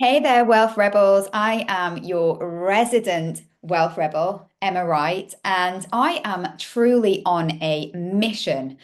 Hey there, Wealth Rebels. I am your resident Wealth Rebel, Emma Wright, and I am truly on a mission.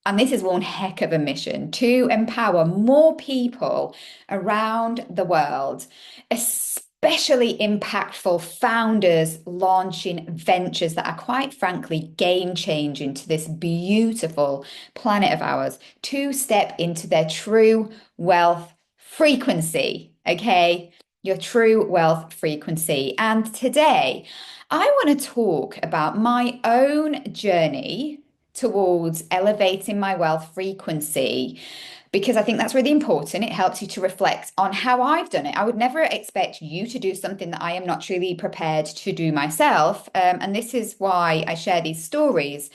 And this is one heck of a mission to empower more people around the world, especially impactful founders launching ventures that are quite frankly game changing to this beautiful planet of ours to step into their true wealth frequency. Okay. Your true wealth frequency. And today, I want to talk about my own journey towards elevating my wealth frequency because I think that's really important. It helps you to reflect on how I've done it. I would never expect you to do something that I am not truly prepared to do myself. And this is why I share these stories.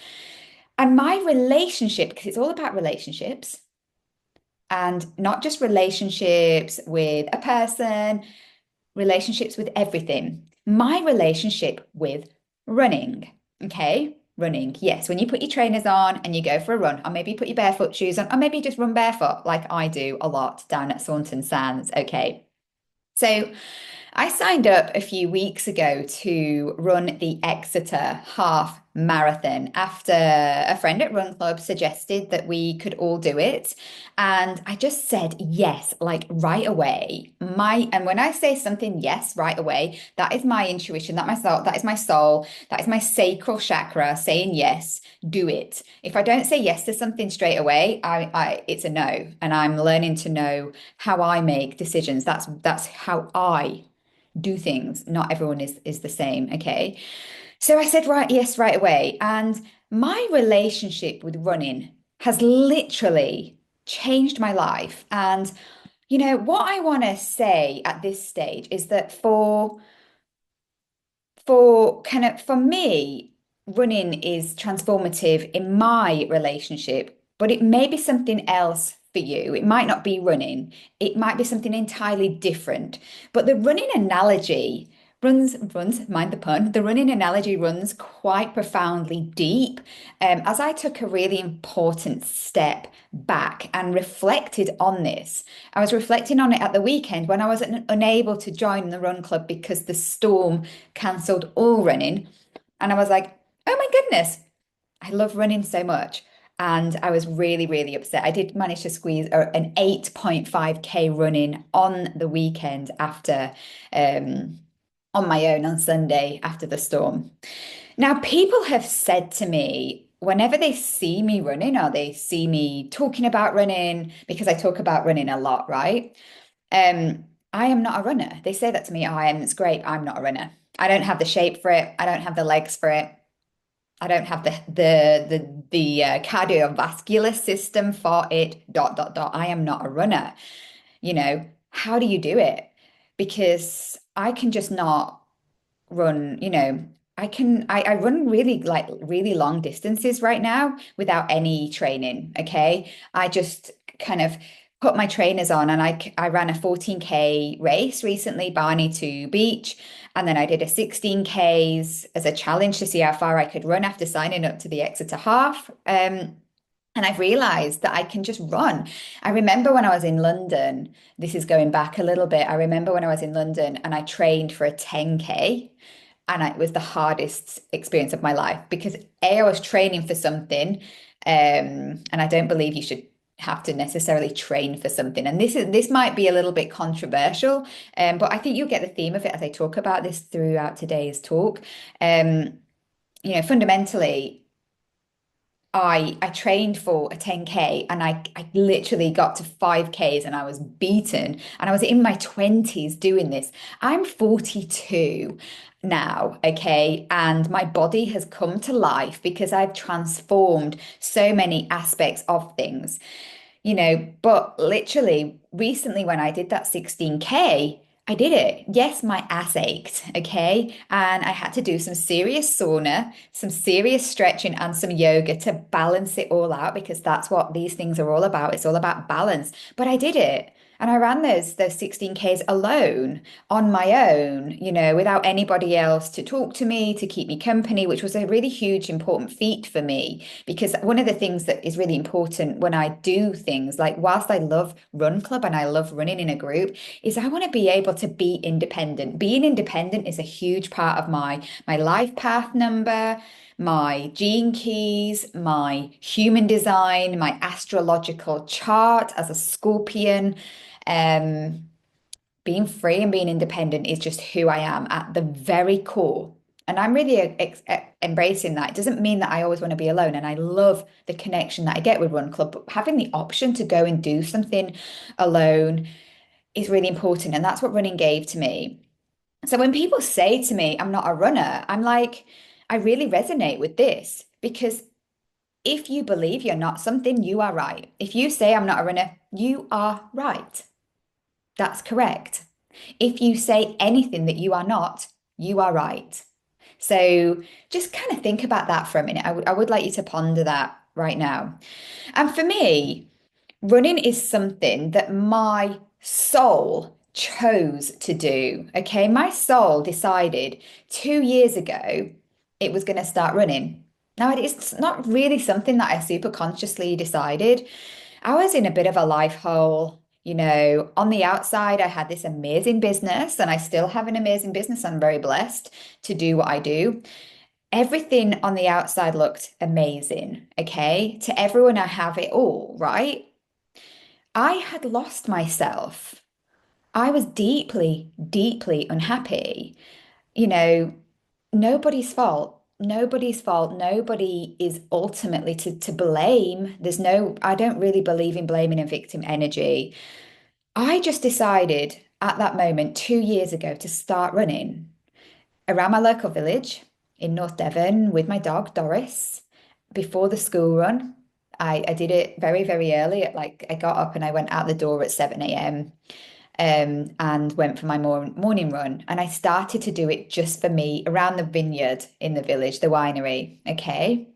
And my relationship, because it's all about relationships and not just relationships with a person, relationships with everything. My relationship with running. Okay. Running. Yes. When you put your trainers on and you go for a run, or maybe you put your barefoot shoes on, or maybe you just run barefoot like I do a lot down at Saunton Sands. Okay. So I signed up a few weeks ago to run the Exeter Half Marathon after a friend at Run Club suggested that we could all do it. And I just said yes, like right away. And when I say something yes right away, that is my intuition, that is my soul, that is my sacral chakra saying yes, do it. If I don't say yes to something straight away, it's a no. And I'm learning to know how I make decisions. That's how I do things. Not everyone is the same. Okay. So I said, right, yes, right away. And my relationship with running has literally changed my life. And what I want to say at this stage is that for me, running is transformative in my relationship, but it may be something else for you. It might not be running. It might be something entirely different. But the running analogy runs, mind the pun, the running analogy runs quite profoundly deep. As I took a really important step back and reflected on this, I was reflecting on it at the weekend when I was unable to join the run club because the storm cancelled all running. And I was like, oh my goodness, I love running so much. And I was really, really upset. I did manage to squeeze an 8.5K running on the weekend after, on my own on Sunday after the storm. Now, people have said to me, whenever they see me running or they see me talking about running, because I talk about running a lot, right? I am not a runner. They say that to me, oh, it's great. I'm not a runner. I don't have the shape for it. I don't have the legs for it. I don't have the cardiovascular system for it. Dot dot dot. I am not a runner. How do you do it? Because I can just not run, I run really like really long distances right now without any training. Okay. I just kind of put my trainers on and I ran a 14K race recently, Barney to Beach. And then I did a 16Ks as a challenge to see how far I could run after signing up to the Exeter Half. And I've realized that I can just run. I remember when I was in London, this is going back a little bit. I remember when I was in London and I trained for a 10K and it was the hardest experience of my life because A, I was training for something, and I don't believe you should have to necessarily train for something. And this might be a little bit controversial, but I think you'll get the theme of it as I talk about this throughout today's talk. Um, Fundamentally, I trained for a 10K and I literally got to 5Ks and I was beaten and I was in my 20s doing this. I'm 42 now, okay? And my body has come to life because I've transformed so many aspects of things. But literally recently when I did that 16K, I did it. Yes, my ass ached, okay? And I had to do some serious sauna, some serious stretching, and some yoga to balance it all out because that's what these things are all about. It's all about balance. But I did it. And I ran those 16Ks alone on my own, without anybody else to talk to me, to keep me company, which was a really huge, important feat for me. Because one of the things that is really important when I do things, like whilst I love Run Club and I love running in a group, is I want to be able to be independent. Being independent is a huge part of my life path number, my gene keys, my human design, my astrological chart as a Scorpion. Um, Being free and being independent is just who I am at the very core. And I'm really embracing that. It doesn't mean that I always want to be alone. And I love the connection that I get with Run Club, but having the option to go and do something alone is really important. And that's what running gave to me. So when people say to me, I'm not a runner, I'm like, I really resonate with this because if you believe you're not something, you are right. If you say I'm not a runner, you are right. That's correct. If you say anything that you are not, you are right. So just kind of think about that for a minute. I would like you to ponder that right now. And for me, running is something that my soul chose to do. Okay. My soul decided 2 years ago it was going to start running. Now, it's not really something that I super consciously decided. I was in a bit of a life hole. On the outside, I had this amazing business, and I still have an amazing business. I'm very blessed to do what I do. Everything on the outside looked amazing. Okay. To everyone, I have it all, right? I had lost myself. I was deeply, deeply unhappy. You know, Nobody's fault. Nobody's fault. Nobody is ultimately to blame. I don't really believe in blaming and victim energy. I just decided at that moment 2 years ago to start running around my local village in North Devon with my dog Doris before the school run. I did it very, very early. I got up and I went out the door at 7 a.m. And went for my morning run. And I started to do it just for me around the vineyard in the village, the winery. Okay.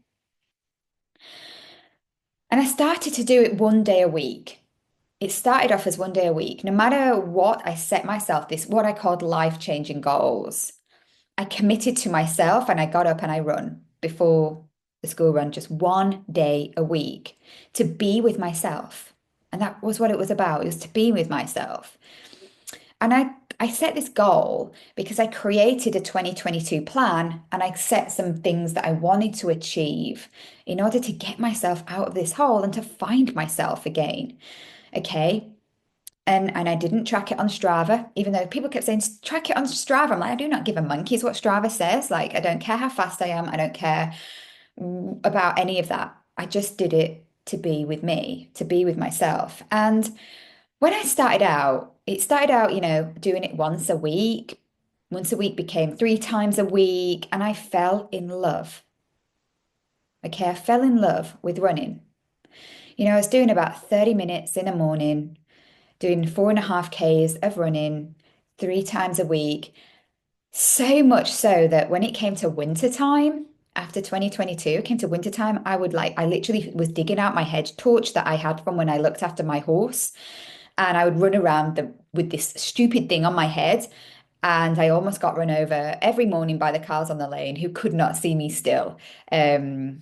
And I started to do it 1 day a week. It started off as 1 day a week. No matter what, I set myself what I called life-changing goals. I committed to myself and I got up and I run before the school run, just 1 day a week to be with myself. And that was what it was about. It was to be with myself. And I set this goal because I created a 2022 plan and I set some things that I wanted to achieve in order to get myself out of this hole and to find myself again. Okay. And I didn't track it on Strava, even though people kept saying, track it on Strava. I'm like, I do not give a monkey's what Strava says. Like, I don't care how fast I am. I don't care about any of that. I just did it to be with me, to be with myself. And when I started out, it started out, doing it once a week. Once a week became 3 times a week, and I fell in love. Okay, I fell in love with running. I was doing about 30 minutes in the morning, doing 4.5 Ks of running 3 times a week. So much so that when it came to winter time, after 2022, it came to winter time, I literally was digging out my hedge torch that I had from when I looked after my horse. And I would run around with this stupid thing on my head. And I almost got run over every morning by the cars on the lane who could not see me still. And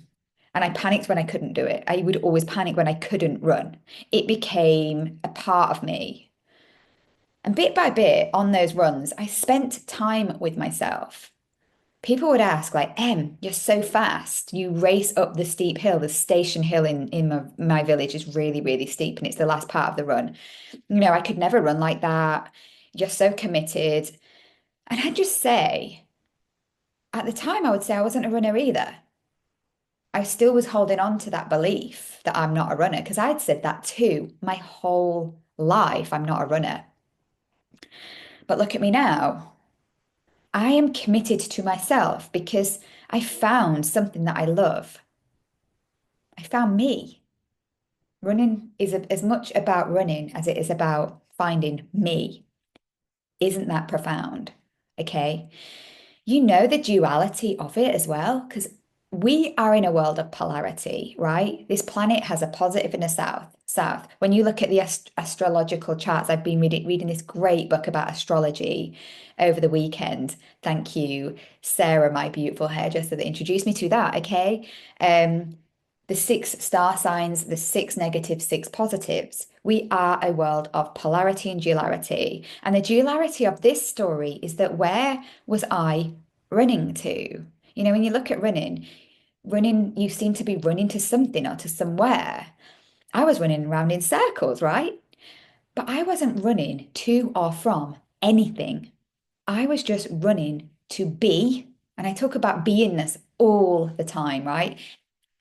I panicked when I couldn't do it. I would always panic when I couldn't run. It became a part of me. And bit by bit on those runs, I spent time with myself. People would ask, like, you're so fast. You race up the steep hill. The station hill in my village is really, really steep, and it's the last part of the run. I could never run like that. You're so committed. And I'd just say, at the time, I would say I wasn't a runner either. I still was holding on to that belief that I'm not a runner because I'd said that too my whole life. I'm not a runner. But look at me now. I am committed to myself because I found something that I love. I found me. Running is as much about running as it is about finding me. Isn't that profound? Okay. The duality of it as well, because we are in a world of polarity, right? This planet has a positive and a south. When you look at the astrological charts, I've been reading this great book about astrology over the weekend. Thank you, Sarah, my beautiful hairdresser, that introduced me to that. Okay. Um, the six star signs, the six negative, six positives. We are a world of polarity and duality. And the duality of this story is that where was I running to? You know, when you look at running, you seem to be running to something or to somewhere. I was running around in circles, right? But I wasn't running to or from anything. I was just running to be. And I talk about beingness all the time, right?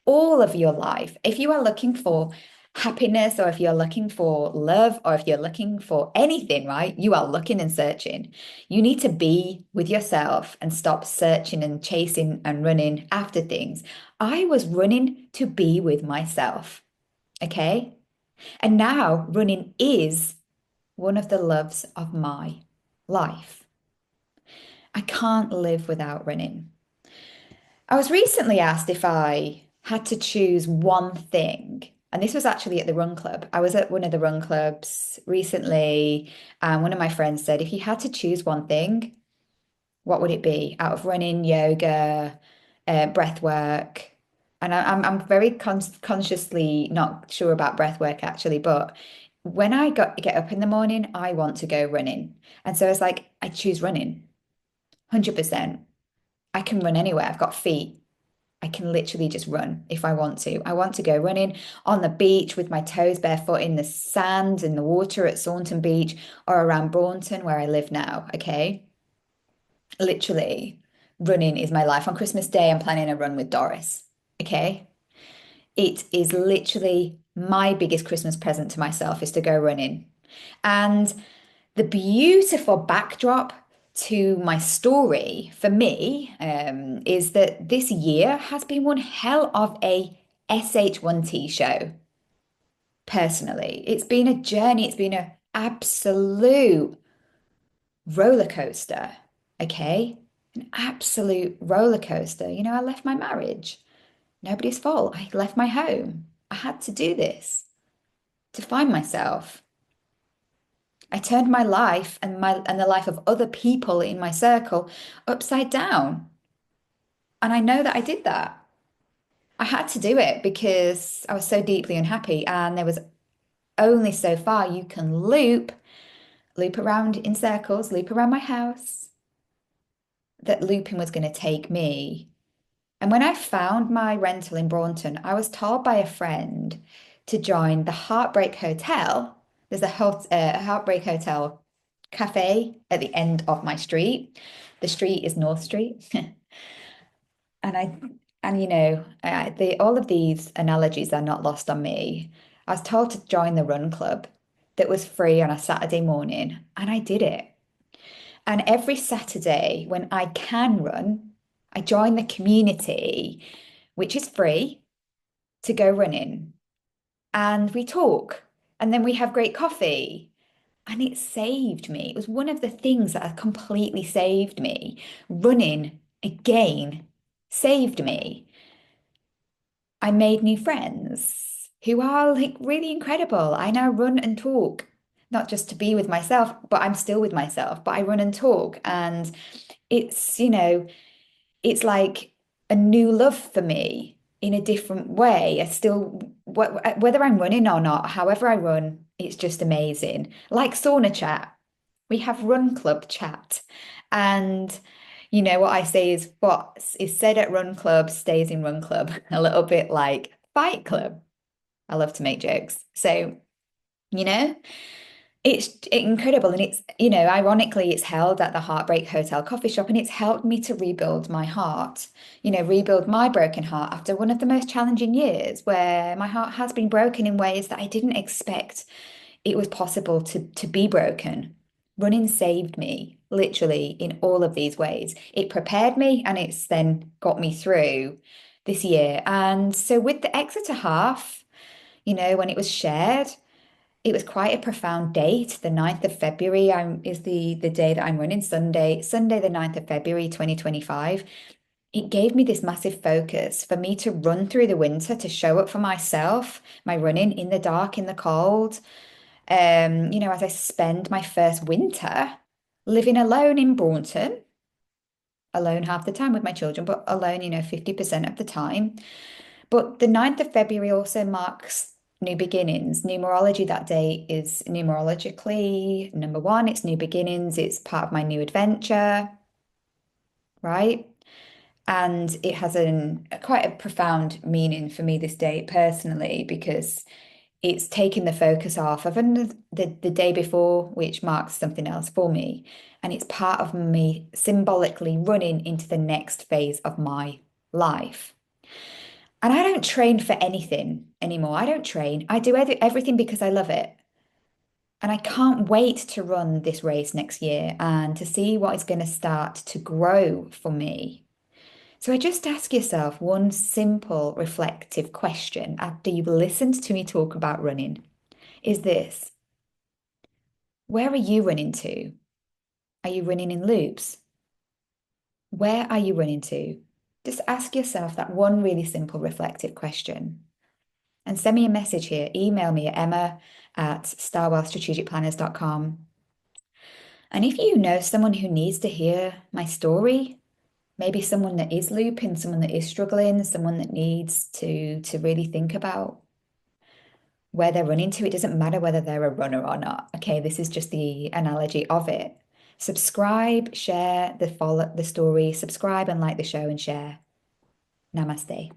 All of your life. If you are looking for happiness, or if you're looking for love, or if you're looking for anything, right? You are looking and searching. You need to be with yourself and stop searching and chasing and running after things. I was running to be with myself. Okay. And now running is one of the loves of my life. I can't live without running. I was recently asked if I had to choose one thing, and this was actually at the run club. I was at one of the run clubs recently, and one of my friends said, if you had to choose one thing, what would it be out of running, yoga, breath work? And I'm very consciously not sure about breath work actually, but when I get up in the morning, I want to go running. And so it's like, I choose running, 100%. I can run anywhere. I've got feet. I can literally just run if I want to. I want to go running on the beach with my toes barefoot in the sand, in the water at Saunton Beach or around Braunton where I live now. Okay. Literally, running is my life. On Christmas Day, I'm planning a run with Doris. Okay. It is literally my biggest Christmas present to myself is to go running. And the beautiful backdrop to my story for me is that this year has been one hell of a SH1T show. Personally, it's been a journey. It's been an absolute roller coaster. Okay. An absolute roller coaster. You know, I left my marriage. Nobody's fault. I left my home. I had to do this to find myself. I turned my life and the life of other people in my circle upside down. And I know that I did that. I had to do it because I was so deeply unhappy and there was only so far you can loop around in circles, loop around my house, that looping was going to take me. And when I found my rental in Braunton, I was told by a friend to join the Heartbreak Hotel. There's a Heartbreak Hotel cafe at the end of my street. The street is North Street. And you know, all of these analogies are not lost on me. I was told to join the run club that was free on a Saturday morning, and I did it. And every Saturday when I can run, I join the community, which is free to go running. And we talk, and then we have great coffee. And it saved me. It was one of the things that completely saved me. Running again saved me. I made new friends who are like really incredible. I now run and talk, not just to be with myself, but I'm still with myself, but I run and talk. And it's, you know, it's like a new love for me in a different way. I still, whether I'm running or not, however I run, it's just amazing. Like sauna chat, we have run club chat. And you know what I say is what is said at run club stays in run club, a little bit like fight club. I love to make jokes. So, you know, it's incredible. And it's, you know, ironically, it's held at the Heartbreak Hotel coffee shop and it's helped me to rebuild my heart, you know, rebuild my broken heart after one of the most challenging years where my heart has been broken in ways that I didn't expect it was possible to be broken. Running saved me, literally, in all of these ways. It prepared me and it's then got me through this year. And so with the Exeter half, you know, when it was shared, it was quite a profound date. The 9th of February is the day that I'm running, Sunday the 9th of February, 2025. it gave me this massive focus for me to run through the winter, to show up for myself, my running in the dark, in the cold. As I spend my first winter living alone in Braunton, alone half the time with my children, but alone, 50% of the time. But the 9th of February also marks new beginnings. Numerology that day is numerologically number one. It's new beginnings. It's part of my new adventure, right? And it has quite a profound meaning for me this day personally, because it's taken the focus off of the day before, which marks something else for me. And it's part of me symbolically running into the next phase of my life. And I don't train for anything anymore. I don't train. I do everything because I love it. And I can't wait to run this race next year and to see what is going to start to grow for me. So I just ask yourself one simple reflective question after you've listened to me talk about running is this: where are you running to? Are you running in loops? Where are you running to? Just ask yourself that one really simple reflective question. And send me a message here. Email me at emma@starwellstrategicplanners.com. And if you know someone who needs to hear my story, maybe someone that is looping, someone that is struggling, someone that needs to really think about where they're running to, it doesn't matter whether they're a runner or not. Okay, this is just the analogy of it. Subscribe, share follow the story, subscribe and like the show and share. Namaste.